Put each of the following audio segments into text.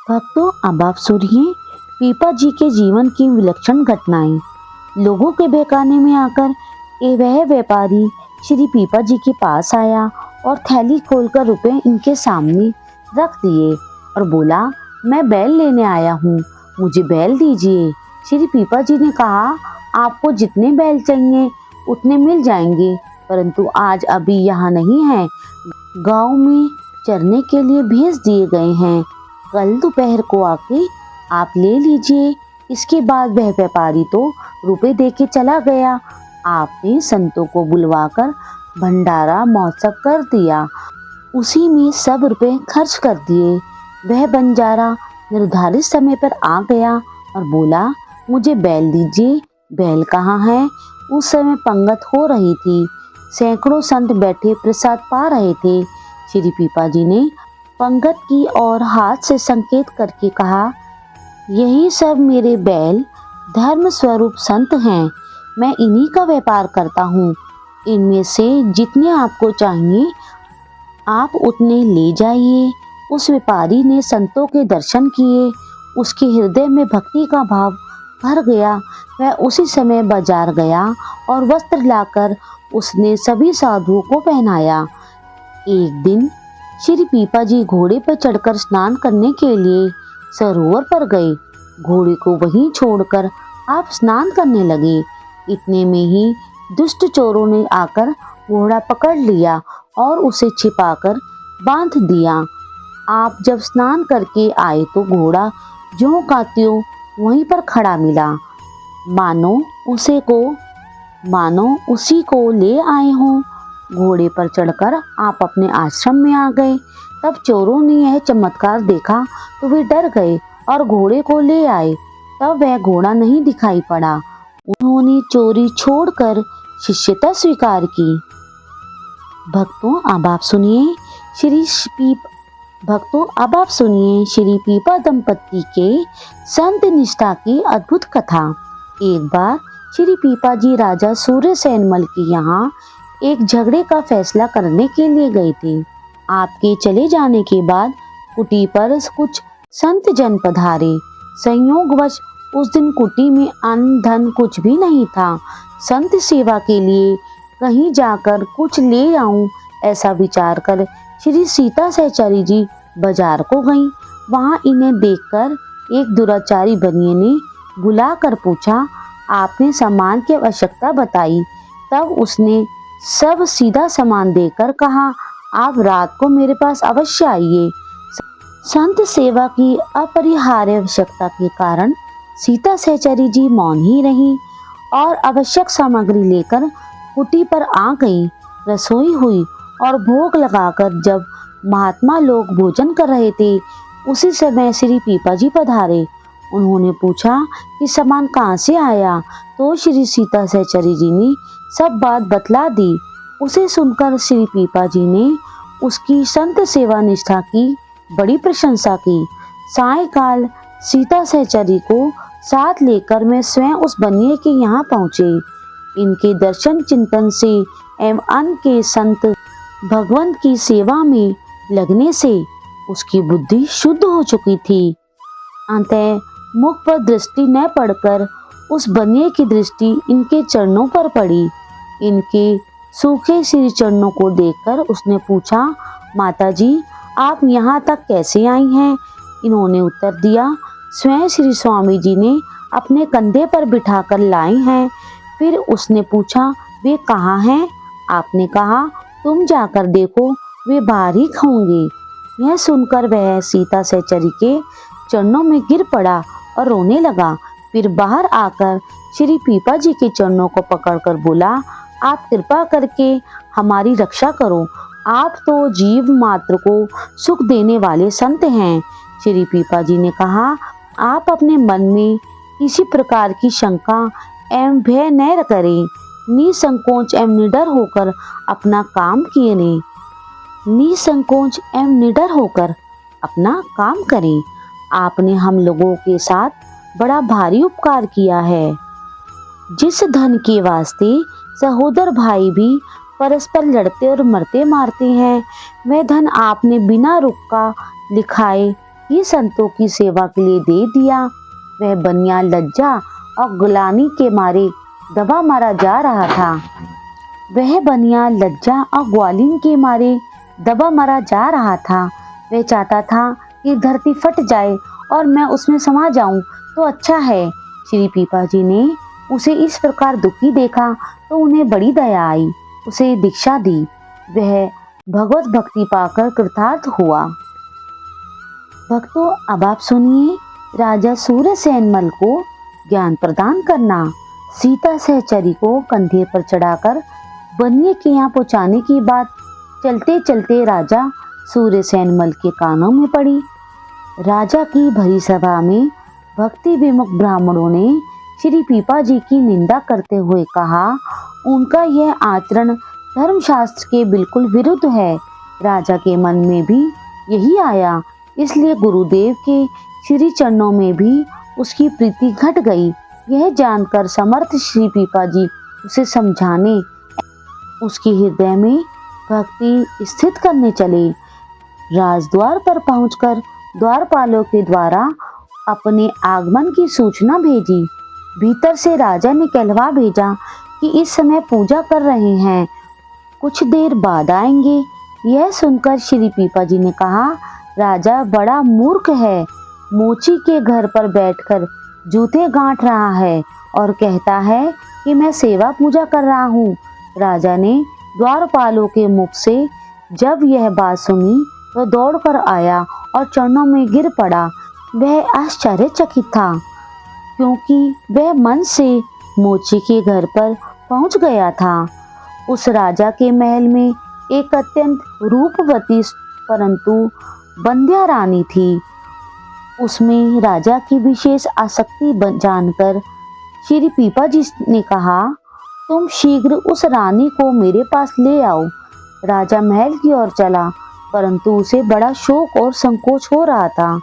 भक्तों, अब आप सुनिए पीपा जी के जीवन की विलक्षण घटनाएं। लोगों के बहकाने में आकर वह व्यापारी श्री पीपा जी के पास आया और थैली खोलकर रुपए इनके सामने रख दिए और बोला, मैं बैल लेने आया हूँ, मुझे बैल दीजिए। श्री पीपा जी ने कहा, आपको जितने बैल चाहिए उतने मिल जाएंगे, परंतु आज अभी यहाँ नहीं है, गांव में चरने के लिए भेज दिए गए हैं। कल दोपहर को आके आप ले लीजिए। इसके बाद वह व्यापारी तो रुपए देके चला गया। आपने संतों को बुलवाकर भंडारा महोत्सव कर दिया, उसी में सब रुपए खर्च कर दिए। वह बंजारा निर्धारित समय पर आ गया और बोला, मुझे बैल दीजिए। बैल कहाँ है? उस समय पंगत हो रही थी, सैकड़ों संत बैठे प्रसाद पा रहे थे। श्री पीपा जी ने पंगत की और हाथ से संकेत करके कहा, यही सब मेरे बैल धर्म स्वरूप संत हैं, मैं इन्हीं का व्यापार करता हूँ। इनमें से जितने आपको चाहिए आप उतने ले जाइए। उस व्यापारी ने संतों के दर्शन किए, उसके हृदय में भक्ति का भाव भर गया। वह उसी समय बाजार गया और वस्त्र लाकर उसने सभी साधुओं को पहनाया। एक दिन श्री पीपा जी घोड़े पर चढ़कर स्नान करने के लिए सरोवर पर गए। घोड़े को वहीं छोड़कर आप स्नान करने लगे। इतने में ही दुष्ट चोरों ने आकर घोड़ा पकड़ लिया और उसे छिपाकर बांध दिया। आप जब स्नान करके आए तो घोड़ा ज्यों का त्यों वहीं पर खड़ा मिला, मानो उसी को ले आए हों। घोड़े पर चढ़कर आप अपने आश्रम में आ गए। तब चोरों ने यह चमत्कार देखा तो वे डर गए और घोड़े को ले आए। तब वह घोड़ा नहीं दिखाई पड़ा। उन्होंने चोरी छोड़कर शिष्यता स्वीकार की। भक्तों, अब आप सुनिए श्री पीपा दंपति के संत निष्ठा की अद्भुत कथा। एक बार श्री पीपा जी राजा सूर्यसेनमल के यहाँ एक झगड़े का फैसला करने के लिए गए थे। आपके चले जाने के बाद कुटी पर कुछ संत जन पधारे। संयोगवश उस दिन कुटी में अन्न धन कुछ भी नहीं था। संत सेवा के लिए कहीं जाकर कुछ ले आऊं, ऐसा विचार कर श्री सीता सहचरी जी बाजार को गईं। वहां इन्हें देखकर एक दुराचारी बनिए ने बुलाकर पूछा, आपने सामान की आवश्यकता बताई। तब उसने सब सीधा सामान देकर कहा, आप रात को मेरे पास अवश्य आइए। संत सेवा की अपरिहार्य आवश्यकता के कारण सीता सहचरी जी मौन ही रही और आवश्यक सामग्री लेकर कुटी पर आ गई। रसोई हुई और भोग लगाकर जब महात्मा लोग भोजन कर रहे थे, उसी समय श्री पीपा जी पधारे। उन्होंने पूछा कि सामान कहाँ से आया, तो श्री सीता सहचरी जी ने सब बात बतला दी। उसे सुनकर श्री पीपा जी ने उसकी संत सेवा निष्ठा की बड़ी प्रशंसा की। सायंकाल सीता सहचरी को साथ लेकर मैं स्वयं उस बनिए के यहाँ पहुँचे। इनके दर्शन चिंतन से एवं अन्न के संत भगवंत की सेवा में लगने से उसकी बुद्धि शुद्ध हो चुकी थी। अंतः मुख पर दृष्टि न पड़कर उस बनिए की दृष्टि इनके चरणों पर पड़ी। इनके सूखे श्री चरणों को देखकर उसने पूछा, माता जी आप यहाँ तक कैसे आई हैं? इन्होंने उत्तर दिया, स्वयं श्री स्वामी जी ने अपने कंधे पर बिठाकर लाए हैं। फिर उसने पूछा, वे कहाँ हैं? आपने कहा, तुम जाकर देखो, वे बाहर ही होंगे। यह सुनकर वह सीता सहचरी के चरणों में गिर पड़ा और रोने लगा। फिर बाहर आकर श्री पीपा जी के चरणों को पकड़कर बोला, आप कृपा करके हमारी रक्षा करो, आप तो जीव मात्र को सुख देने वाले संत हैं। श्री पीपा जी ने कहा, आप अपने मन में किसी प्रकार की शंका एवं भय न करें, निसंकोच एवं निडर होकर अपना काम करें। आपने हम लोगों के साथ बड़ा भारी उपकार किया है। जिस धन के वास्ते सहोदर भाई भी परस्पर लड़ते और मरते मारते हैं, वह धन आपने बिना रुका लिखाए ही संतों की सेवा के लिए दे दिया। वह बनिया लज्जा और गुलामी के मारे दबा मारा जा रहा था। वह बनिया लज्जा और ग्वालिन के मारे दबा मारा जा रहा था। वह चाहता था कि धरती फट जाए और मैं उसमें समा जाऊं तो अच्छा है। श्री पीपा जी ने उसे इस प्रकार दुखी देखा तो उन्हें बड़ी दया आई, उसे दीक्षा दी। वह भगवत भक्ति पाकर कृतार्थ हुआ। भक्तों, अब आप सुनिए राजा सूर्यसेनमल को ज्ञान प्रदान करना। सीता सहचरी को कंधे पर चढ़ाकर बनिए के यहाँ पहुँचाने की बात चलते चलते राजा सूर्यसेनमल के कानों में पड़ी। राजा की भरी सभा में भक्ति विमुख ब्राह्मणों ने श्री पीपा जी की निंदा करते हुए कहा, उनका यह आचरण धर्मशास्त्र के बिल्कुल विरुद्ध है। राजा के मन में भी यही आया, इसलिए गुरुदेव के श्री चरणों में भी उसकी प्रीति घट गई। यह जानकर समर्थ श्री पीपा जी उसे समझाने, उसके हृदय में भक्ति स्थित करने चले। राजद्वार पर पहुंचकर द्वारपालों के द्वारा अपने आगमन की सूचना भेजी। भीतर से राजा ने कहलवा भेजा कि इस समय पूजा कर रहे हैं, कुछ देर बाद आएंगे। यह सुनकर श्री पीपा जी ने कहा, राजा बड़ा मूर्ख है, मोची के घर पर बैठकर जूते गांठ रहा है और कहता है कि मैं सेवा पूजा कर रहा हूँ। राजा ने द्वारपालों के मुख से जब यह बात सुनी तो दौड़कर आया और चरणों में गिर पड़ा। वह आश्चर्यचकित था, क्योंकि वह मन से मोची के घर पर पहुंच गया था। उस राजा के महल में एक अत्यंत रूपवती परंतु बंध्या रानी थी। उसमें राजा की विशेष आसक्ति जानकर श्री पीपा जी ने कहा, तुम शीघ्र उस रानी को मेरे पास ले आओ। राजा महल की ओर चला, परंतु उसे बड़ा शोक और संकोच हो रहा था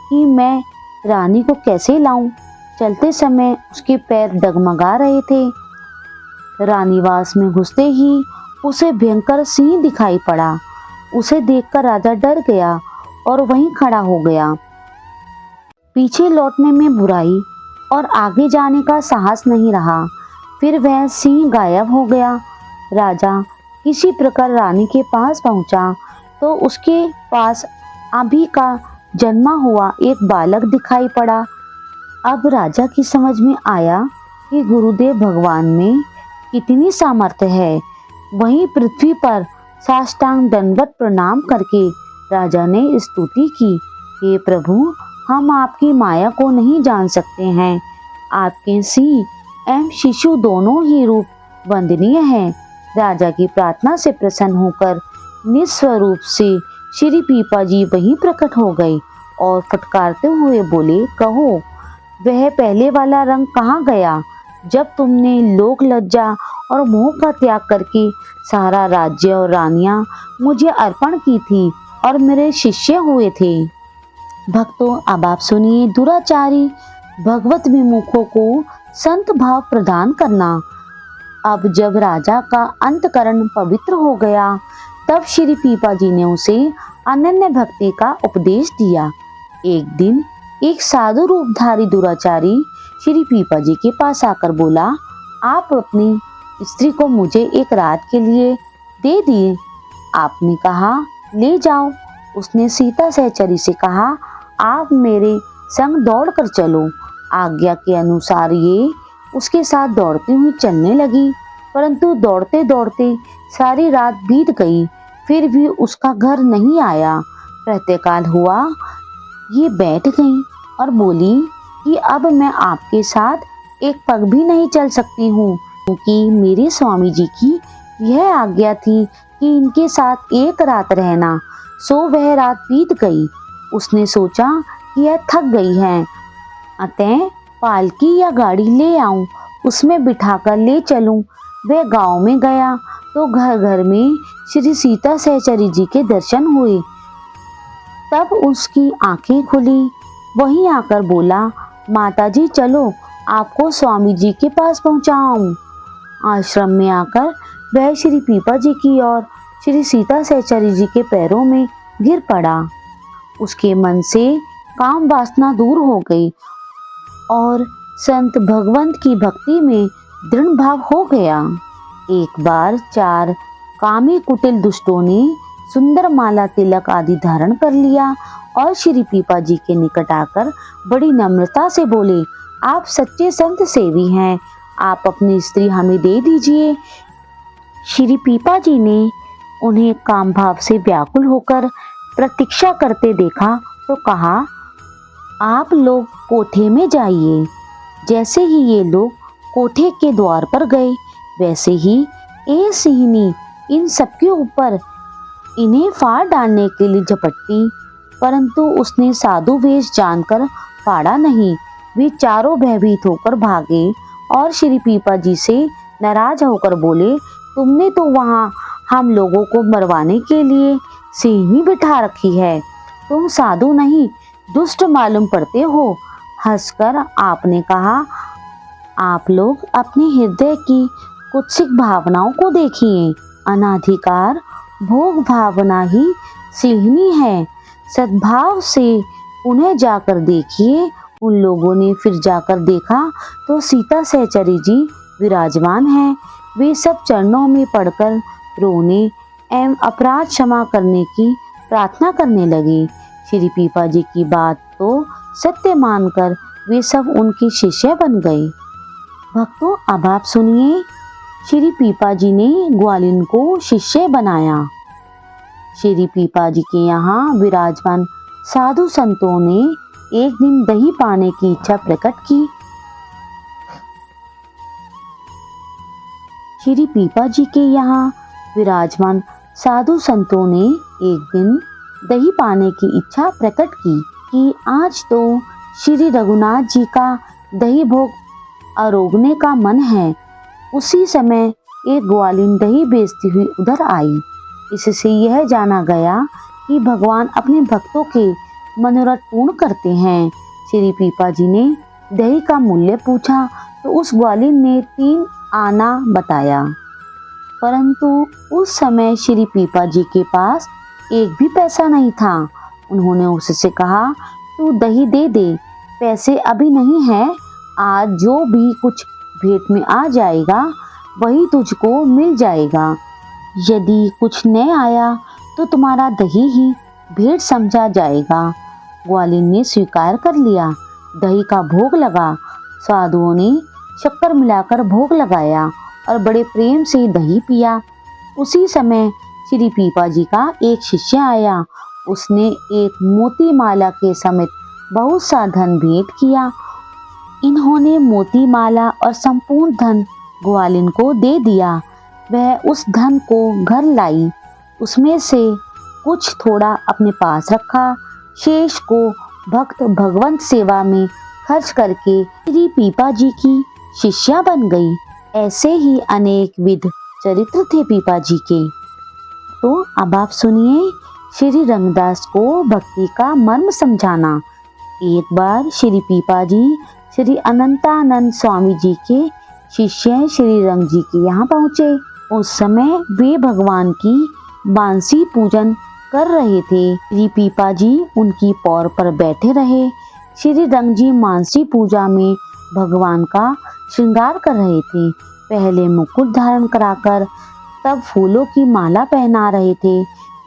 कि मैं रानी को कैसे लाऊं। चलते समय उसके पैर डगमगा रहे थे। रानीवास में घुसते ही उसे भयंकर सिंह दिखाई पड़ा। उसे देखकर राजा डर गया और वहीं खड़ा हो गया। पीछे लौटने में बुराई और आगे जाने का साहस नहीं रहा। फिर वह सिंह गायब हो गया। राजा किसी प्रकार रानी के पास पहुंचा तो उसके पास अभी का जन्मा हुआ एक बालक दिखाई पड़ा। अब राजा की समझ में आया कि गुरुदेव भगवान में कितनी सामर्थ्य है। वहीं पृथ्वी पर साष्टांग दंडवत प्रणाम करके राजा ने स्तुति की, हे प्रभु, हम आपकी माया को नहीं जान सकते हैं। आपके सिंह एवं शिशु दोनों ही रूप वंदनीय हैं। राजा की प्रार्थना से प्रसन्न होकर निस्वरूप से श्री पीपा जी वहीं प्रकट हो गए और फटकारते हुए बोले, कहो वह पहले वाला रंग कहाँ गया, जब तुमने लोक लज्जा और मोह का त्याग करके सारा राज्य और रानियां मुझे अर्पण की थी और मेरे शिष्य हुए थे। भक्तों, अब आप सुनिए दुराचारी भगवत विमुखों को संत भाव प्रदान करना। अब जब राजा का अंतकरण पवित्र हो गया, तब श्री पीपा जी ने उसे अनन्य भक्ति का उपदेश दिया। एक दिन एक साधु रूपधारी दुराचारी श्री पीपा जी के पास आकर बोला, आप अपनी स्त्री को मुझे एक रात के लिए दे दिए। आपने कहा, ले जाओ। उसने सीता सहचरी से कहा, आप मेरे संग दौड़ कर चलो। आज्ञा के अनुसार ये उसके साथ दौड़ती हुई चलने लगी, परंतु दौड़ते दौड़ते सारी रात बीत गई, फिर भी उसका घर नहीं आया। प्रातःकाल हुआ, ये बैठ गई और बोली कि अब मैं आपके साथ एक पग भी नहीं चल सकती हूँ, क्योंकि मेरे स्वामी जी की यह आज्ञा थी कि इनके साथ एक रात रहना। सो वह रात बीत गई। उसने सोचा कि यह थक गई है, अतः पालकी या गाड़ी ले आऊं, उसमें बिठाकर ले चलूं। वह गांव में गया तो घर घर में श्री सीता सहचरी जी के दर्शन हुए। तब उसकी आंखें खुली। वहीं आकर बोला, माताजी चलो, आपको स्वामी जी के पास पहुंचाऊं। आश्रम में आकर वह श्री पीपा जी की और श्री सीता सहचरी जी के पैरों में गिर पड़ा। उसके मन से काम वासना दूर हो गई और संत भगवंत की भक्ति में दृढ़ भाव हो गया। एक बार 4 कामी कुटिल दुष्टों ने सुंदर माला तिलक आदि धारण कर लिया और श्री पीपा जी के निकट आकर बड़ी नम्रता से बोले, आप सच्चे संत सेवी हैं, आप अपनी स्त्री हमें दे दीजिए। श्री पीपा जी ने उन्हें काम भाव से व्याकुल होकर प्रतीक्षा करते देखा तो कहा, आप लोग कोठे में जाइए। जैसे ही ये लोग कोठे के द्वार पर गए, वैसे ही एक सिंहनी इन सबके ऊपर इन्हें फाड़ डालने के लिए झपटी, परंतु उसने साधु वेश जानकर फाड़ा नहीं। वे चारों भयभीत होकर भागे और श्री पीपा जी से नाराज होकर बोले, तुमने तो वहाँ हम लोगों को मरवाने के लिए सिंहनी बिठा रखी है, तुम साधु नहीं दुष्ट मालूम पड़ते हो। हंसकर आपने कहा, आप लोग अपने हृदय की कुत्सित भावनाओं को देखिए, अनाधिकार भोग भावना ही सिंहनी है, सद्भाव से उन्हें जाकर देखिए। उन लोगों ने फिर जाकर देखा तो सीता सहचरी जी विराजमान हैं। वे सब चरणों में पड़कर रोने एवं अपराध क्षमा करने की प्रार्थना करने लगे। श्री पीपा जी की बात तो सत्य मानकर वे सब उनके शिष्य बन गए। भक्तों, अब आप सुनिए, श्री पीपा जी ने ग्वालिन को शिष्य बनाया। श्री पीपा जी के यहाँ विराजमान साधु संतों ने एक दिन दही पाने की इच्छा प्रकट की। श्री पीपा जी के यहाँ विराजमान साधु संतों ने एक दिन दही पाने की इच्छा प्रकट की कि आज तो श्री रघुनाथ जी का दही भोग आरोगने का मन है। उसी समय एक ग्वालिन दही बेचती हुई उधर आई। इससे यह जाना गया कि भगवान अपने भक्तों के मनोरथ पूर्ण करते हैं। श्री पीपा जी ने दही का मूल्य पूछा तो उस ग्वालिन ने 3 आना बताया, परंतु उस समय श्री पीपा जी के पास एक भी पैसा नहीं था। उन्होंने उससे कहा, तू दही दे दे, पैसे अभी नहीं है, आज जो भी कुछ भेंट में आ जाएगा वही तुझको मिल जाएगा। यदि कुछ न आया तो तुम्हारा दही ही भेंट समझा जाएगा। ग्वालिन ने स्वीकार कर लिया। दही का भोग लगा। साधुओं ने शक्कर मिलाकर भोग लगाया और बड़े प्रेम से दही पिया। उसी समय श्री पीपा जी का एक शिष्य आया। उसने एक मोती माला के समेत बहुत सा धन भेंट किया। इन्होंने मोती माला और संपूर्ण धन ग्वालिन को दे दिया। वह उस धन को घर लाई, उसमें से कुछ थोड़ा अपने पास रखा, शेष को भक्त भगवंत सेवा में खर्च करके श्री पीपा जी की शिष्या बन गई। ऐसे ही अनेक विध चरित्र थे पीपा जी के। तो अब आप सुनिए श्री रंगदास को भक्ति का मर्म समझाना। एक बार श्री पीपा जी श्री अनंतानंद स्वामी जी के शिष्य श्री रंग जी के यहाँ पहुँचे। उस समय वे भगवान की बांसी पूजन कर रहे थे। श्री पीपा जी उनकी पौर पर बैठे रहे। श्री रंग जी मानसी पूजा में भगवान का श्रृंगार कर रहे थे। पहले मुकुट धारण कराकर तब फूलों की माला पहना रहे थे।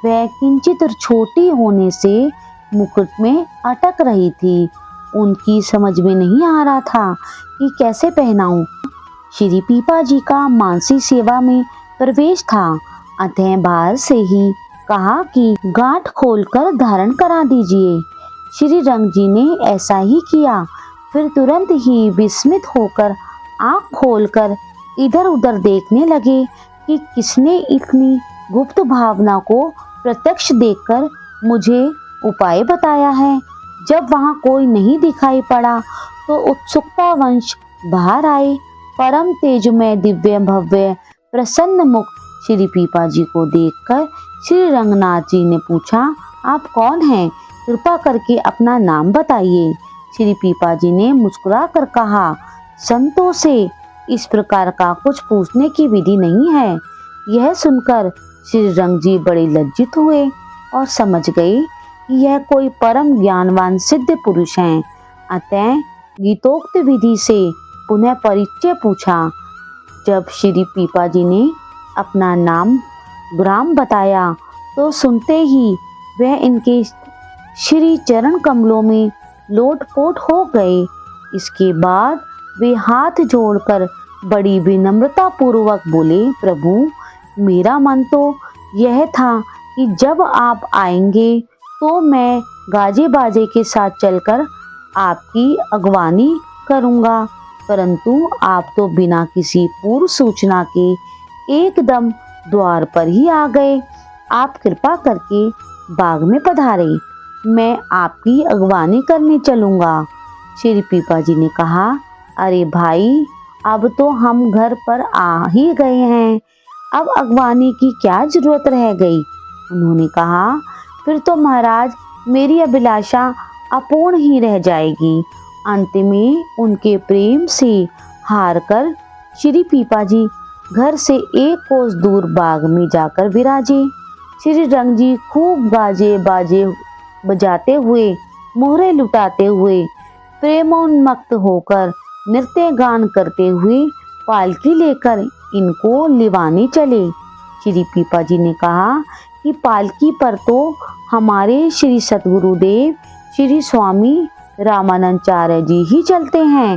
वह किंचित छोटी होने से मुकुट में अटक रही थी। उनकी समझ में नहीं आ रहा था कि कैसे पहनाऊं। श्री पीपा जी का मानसी सेवा में प्रवेश था, अतः बाहर से ही कहा कि गांठ खोलकर धारण करा दीजिए। श्री रंग जी ने ऐसा ही किया। फिर तुरंत ही विस्मित होकर आंख खोलकर इधर उधर देखने लगे कि किसने इतनी गुप्त भावना को प्रत्यक्ष देखकर मुझे उपाय बताया है। जब वहां कोई नहीं दिखाई पड़ा तो उत्सुकता वंश बाहर आए। परम तेजमय दिव्य भव्य प्रसन्न मुख श्री पीपा जी को देखकर श्री रंगनाथ जी ने पूछा, आप कौन हैं? कृपा करके अपना नाम बताइए। श्री पीपा जी ने मुस्कुरा कर कहा, संतों से इस प्रकार का कुछ पूछने की विधि नहीं है। यह सुनकर श्री रंग जी बड़े लज्जित हुए और समझ गए कि यह कोई परम ज्ञानवान सिद्ध पुरुष हैं। अतः गीतोक्त विधि से पुनः परिचय पूछा। जब श्री पीपा जी ने अपना नाम ग्राम बताया तो सुनते ही वह इनके श्री चरण कमलों में लोटपोट हो गए। इसके बाद वे हाथ जोड़कर बड़ी विनम्रता पूर्वक बोले, प्रभु, मेरा मन तो यह था कि जब आप आएंगे तो मैं गाजे बाजे के साथ चलकर आपकी अगवानी करूंगा, परंतु आप तो बिना किसी पूर्व सूचना के एकदम द्वार पर ही आ गए। आप कृपा करके बाग में पधारे, मैं आपकी अगवानी करने चलूंगा। श्री पीपा जी ने कहा, अरे भाई, अब तो हम घर पर आ ही गए हैं, अब अगवानी की क्या जरूरत रह गई। उन्होंने कहा, फिर तो महाराज मेरी अभिलाषा अपूर्ण ही रह जाएगी। अंत में उनके प्रेम से हार कर श्री पीपा जी घर से एक कोस दूर बाग में जाकर विराजे। श्री रंग जी खूब गाजे बाजे बजाते हुए, मोहरे लुटाते हुए, प्रेमोन्मत्त होकर नृत्य गान करते हुए पालकी लेकर इनको लिवाने चले। श्री पीपा जी ने कहा कि पालकी पर तो हमारे श्री सतगुरुदेव श्री स्वामी रामानंदाचार्य जी ही चलते हैं,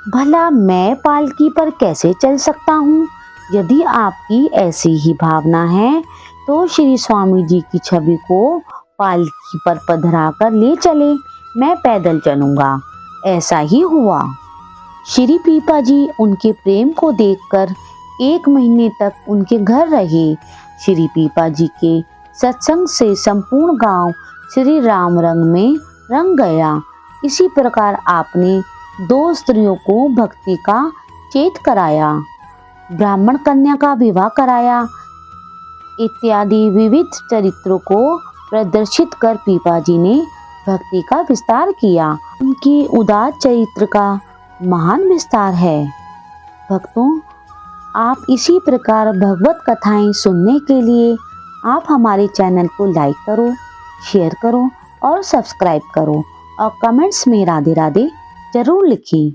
भला मैं पालकी पर कैसे चल सकता हूँ। यदि आपकी ऐसी ही भावना है तो श्री स्वामी जी की छवि को पालकी पर पधरा कर ले चले, मैं पैदल चलूंगा। ऐसा ही हुआ। श्री पीपा जी उनके प्रेम को देखकर 1 महीने तक उनके घर रहे। श्री पीपा जी के सत्संग से संपूर्ण गांव श्री राम रंग में रंग गया। इसी प्रकार आपने 2 स्त्रियों को भक्ति का चेत कराया, ब्राह्मण कन्या का विवाह कराया इत्यादि विविध चरित्रों को प्रदर्शित कर पीपा जी ने भक्ति का विस्तार किया। उनकी उदार चरित्र का महान विस्तार है। भक्तों, आप इसी प्रकार भगवत कथाएं सुनने के लिए आप हमारे चैनल को लाइक करो, शेयर करो और सब्सक्राइब करो और कमेंट्स में राधे राधे जरूर लिखें।